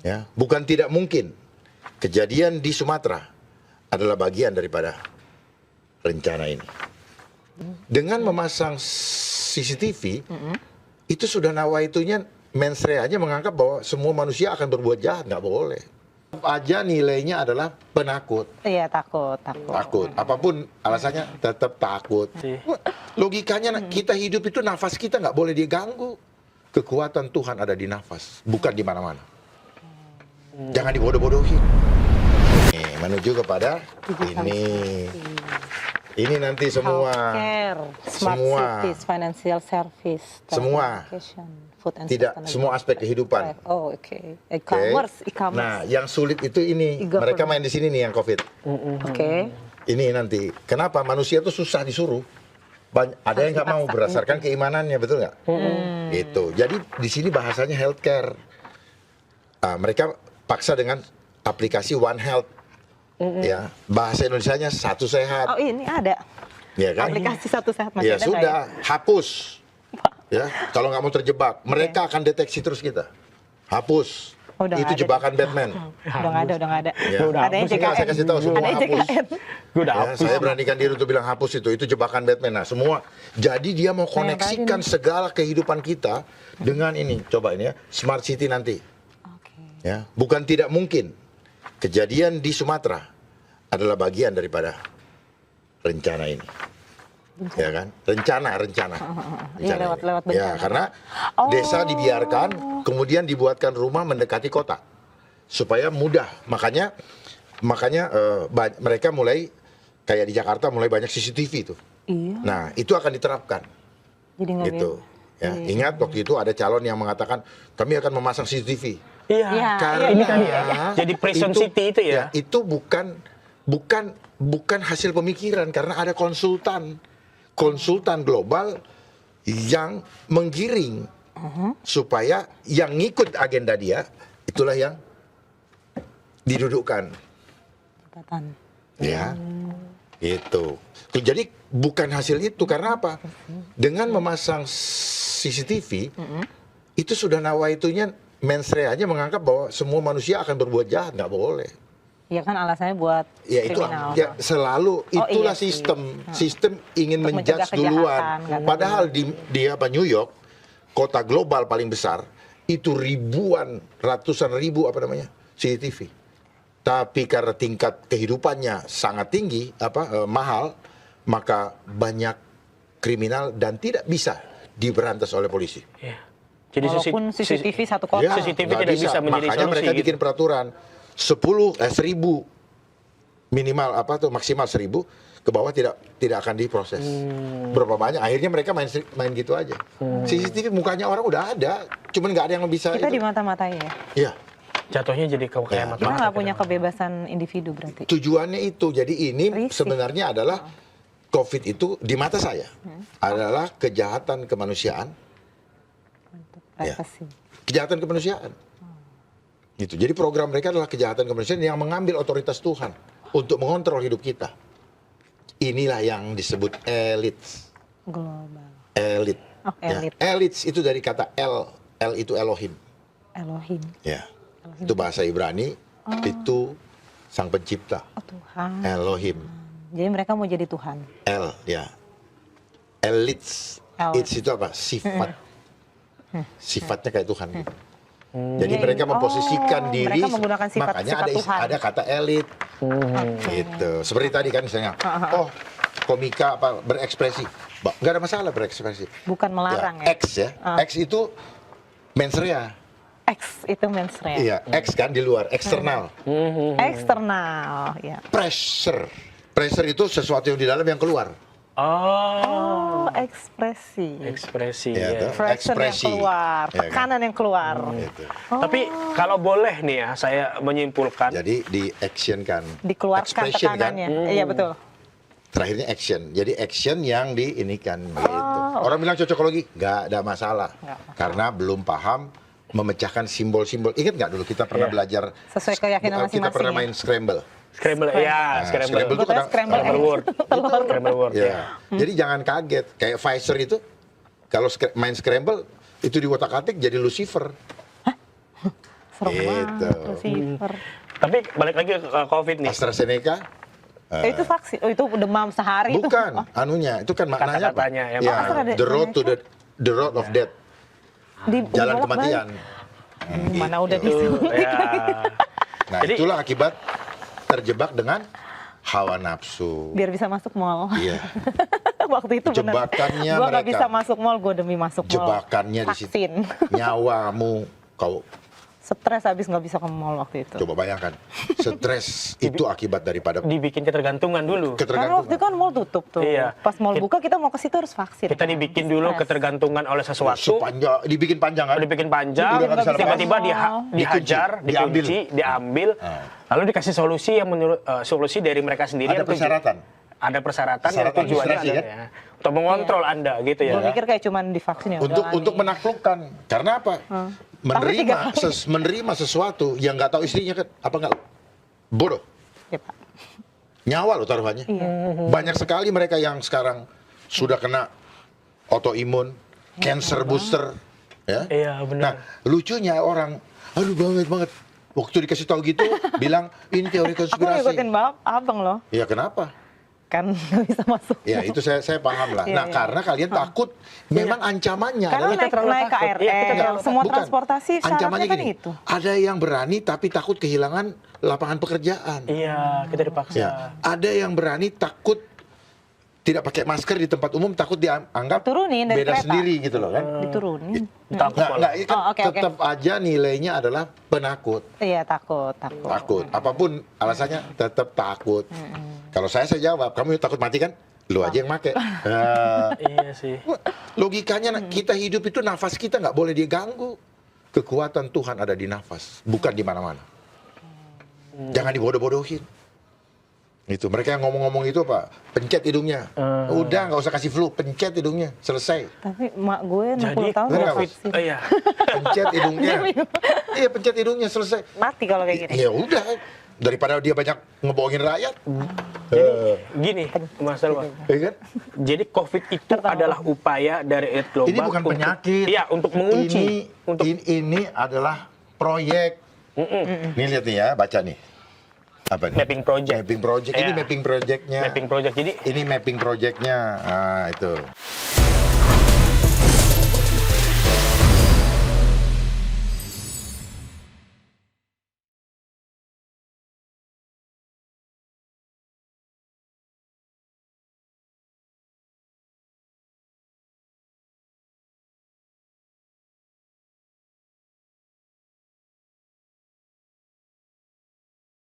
Ya, bukan tidak mungkin kejadian di Sumatera adalah bagian daripada rencana ini. Dengan memasang CCTV, itu sudah nawaitunya mens rea-nya menganggap bahwa semua manusia akan berbuat jahat, nggak boleh. Aja nilainya adalah penakut. Iya, takut. Takut. Apapun alasannya tetap takut. Logikanya kita hidup itu nafas kita nggak boleh diganggu. Kekuatan Tuhan ada di nafas, bukan di mana-mana. Jangan dibodoh-bodohin. Nih, menuju kepada ini. Ini nanti semua. Healthcare, smart semua. cities, financial service, Semua. telecommunication, food and Tidak, sustainability. semua aspek kehidupan. Oh, oke. Oke? E-commerce. Nah, yang sulit itu ini. E-government. Mereka main di sini nih yang COVID. Oke. Ini nanti. Kenapa manusia itu susah disuruh? Ada yang nggak mau berdasarkan keimanannya, betul nggak? Gitu. Jadi di sini bahasanya healthcare. Mereka paksa dengan aplikasi One Health. Ya, bahasa Indonesianya Satu Sehat. Oh, ini ada. Ya kan? Aplikasi Satu Sehat masih Ya ada nggak sudah, hapus. Ya, kalau nggak mau terjebak, mereka akan deteksi terus kita. Hapus. Oh, udah Itu nggak ada. jebakan Batman. Udah nggak ada. Ya. Ada yang Nggak, saya kasih tahu semua Ada yang hapus. JKN. Gue udah Ya, hapus. saya beranikan diri untuk bilang hapus itu jebakan Batman. Nah, semua. Jadi dia mau koneksikan segala kehidupan kita dengan ini. Coba ini ya, Smart City nanti. Oke. Ya, bukan tidak mungkin kejadian di Sumatera adalah bagian daripada rencana ini. Ya kan? Rencana. Iya, lewat Ya, bencana. karena desa dibiarkan, kemudian dibuatkan rumah mendekati kota supaya mudah. Makanya mereka mulai kayak di Jakarta mulai banyak CCTV itu. Iya. Nah, itu akan diterapkan. Jadi nggak Gitu. bebas. Ya, ingat waktu itu ada calon yang mengatakan kami akan memasang CCTV. Iya. Iya. Karena Ini kan ya. Jadi prison city itu ya. itu bukan hasil pemikiran karena ada konsultan global yang menggiring supaya yang ngikut agenda dia itulah yang didudukkan. Jabatan. Ya, itu. Jadi bukan hasil itu karena apa? Dengan memasang CCTV itu sudah nawaitunya mens rea-nya menganggap bahwa semua manusia akan berbuat jahat, nggak boleh. Iya kan alasannya buat Ya itu kriminal. ya, selalu itulah iya sih. sistem ingin Untuk mencegah menjudge duluan. kejahatan, kan. Padahal di New York, kota global paling besar, itu ratusan ribu CCTV. Tapi karena tingkat kehidupannya sangat tinggi, mahal, maka banyak kriminal dan tidak bisa diberantas oleh polisi. Iya. Jadi Walaupun CCTV satu kota. Ya, CCTV nggak tidak bisa menjadi Makanya solusi mereka gitu. bikin peraturan 1000 minimal maksimal 1000 ke bawah tidak akan diproses. Berapa banyak? Akhirnya mereka main gitu aja. CCTV mukanya orang udah ada, cuman nggak ada yang bisa. Kita itu. dimata-matai ya. Iya. Jatuhnya jadi kayak Ya. mata-mata. Kita nggak punya kebebasan individu berarti. Tujuannya itu. Jadi ini Risih. sebenarnya adalah COVID itu di mata saya adalah kejahatan kemanusiaan. Ya. Privasi. Kejahatan kemanusiaan. Gitu. Jadi program mereka adalah kejahatan kemanusiaan yang mengambil otoritas Tuhan untuk mengontrol hidup kita. Inilah yang disebut elit. Global. Elit. Oh, elit. Ya. Elit itu dari kata El itu Elohim. Elohim. Ya. Itu bahasa Ibrani, itu sang pencipta. Oh Tuhan. Elohim. Jadi mereka mau jadi Tuhan. Ya. Elits. It's itu apa? Sifat. Sifatnya kayak Tuhan. Gitu. Jadi mereka memposisikan diri, mereka menggunakan makanya sifat Tuhan. ada kata elit. Gitu. Seperti tadi kan misalnya, komika berekspresi. Nggak ada masalah berekspresi. Bukan melarang ya. ya. X ya. X itu mens rea. X itu mens rea. Iya, X kan di luar, eksternal. Eksternal, ya. Pressure. Pressure itu sesuatu yang di dalam yang keluar. Oh, ekspresi. Ekspresi. Ya, Ya. tuh. Pressure yang Ekspresi. keluar, Ya kan? tekanan yang keluar. Gitu. Tapi kalau boleh nih ya, saya menyimpulkan. Jadi di action kan. Dikeluarkan Expression tekanannya. kan. Iya betul. Terakhirnya action. Jadi action yang di ini kan gitu. Orang bilang cocokologi, nggak ada masalah. Nggak masalah. Karena belum paham memecahkan simbol-simbol. Ingat nggak dulu kita pernah belajar Sesuai keyakinan kita masing-masing pernah ya? main scramble. Scramble, ya, scramble. scramble itu kadang Scramble word. Scramble word. Ya. Jadi jangan kaget. Kayak Pfizer itu kalau main scramble itu di otak-atik jadi Lucifer. Serem banget, Gitu. flu fever. Tapi balik lagi ke COVID nih. AstraZeneca Itu vaksin, itu demam sehari itu. bukan anunya, itu kan maknanya apa? Kata-katanya ya, Ya, Masa ada the road to AstraZeneca? the road of death, jalan kematian. Mana udah Itu disuntik ya. lagi. Nah, Jadi- itulah akibat terjebak dengan hawa nafsu. Biar bisa masuk mall. Iya. Waktu itu bener. Jebakannya Gue nggak mereka. bisa masuk mall, gue demi masuk mall. Jebakannya di situ. Vaksin. Nyawamu kau Stres habis nggak bisa ke mall waktu itu. coba bayangkan. Stres itu akibat daripada Dibikin ketergantungan dulu. Karena waktu itu ketergantungan. kan mall tutup tuh. Iya. Pas mall buka kita mau ke situ harus vaksin. Kita kan? dibikin dulu Stres. ketergantungan oleh sesuatu. Sepanjang dibikin panjang kan? Dibikin panjang, Udah nggak bisa tiba-tiba lepas. dihajar, Dikunci, dikunci, diambil, lalu dikasih solusi yang menurut solusi dari mereka sendiri. Ada yang tuju- persyaratan. Ada persyaratan yang Persyaratan tujuannya administrasi, kan? adalah ya, untuk mengontrol Anda gitu ya. Gue mikir kayak cuman divaksin ya. Untuk udah untuk lagi. menaklukkan. Karena apa? Tapi 3 kali. Menerima sesuatu yang nggak tahu istrinya kan apa nggak bodoh. Ya, Pak. Nyawa loh taruhannya. Iya. Banyak sekali mereka yang sekarang sudah kena autoimun, cancer booster, ya. Iya Nah, benar. lucunya orang, aduh banget. Waktu dikasih tahu gitu, bilang ini teori Aku konspirasi. ngikutin abang loh. Ya kenapa? Kan nggak bisa masuk. Ya itu saya paham lah. Iya, Nah iya. karena kalian takut, memang ancamannya Karena adalah kita terlalu naik takut. Iya, kita KRL, terlalu semua Bukan. transportasi Ancamannya syaratnya kan gini, itu. ada yang berani tapi takut kehilangan lapangan pekerjaan. Iya, kita dipaksa. Ya, ada yang berani takut tidak pakai masker di tempat umum, takut dianggap Turunin dari beda kereta. sendiri gitu loh kan. Diturunin. Ditangkap malah. Nggak, ini kan Oh, oke, oke. tetap aja nilainya adalah penakut. Iya takut. Takut. Apapun alasannya tetap takut. Kalau saya jawab, kamu takut mati kan? Lu aja yang make. Nah, Iya sih. logikanya kita hidup itu nafas kita nggak boleh diganggu. Kekuatan Tuhan ada di nafas, bukan di mana-mana. Jangan dibodoh-bodohin. Itu mereka yang ngomong-ngomong itu apa? Pencet hidungnya. Udah nggak usah kasih flu, pencet hidungnya, selesai. Tapi mak gue 60 Jadi tahun bener udah nggak, vaksin. Oh iya. Pencet hidungnya. Iya, pencet hidungnya, selesai. Mati kalau kayak gini. Ya udah, daripada dia banyak ngebohongin rakyat. Jadi gini, Mas Alwa. Ya kan? Jadi COVID itu adalah upaya dari elit global. Ini bukan untuk- penyakit. Iya, untuk mengunci. Ini adalah proyek. Nih lihat nih ya, baca nih. Apa nih? Mapping project. Mapping project. Ini Iya. mapping projectnya. Mapping project. Jadi Ini mapping projectnya. Nah, itu.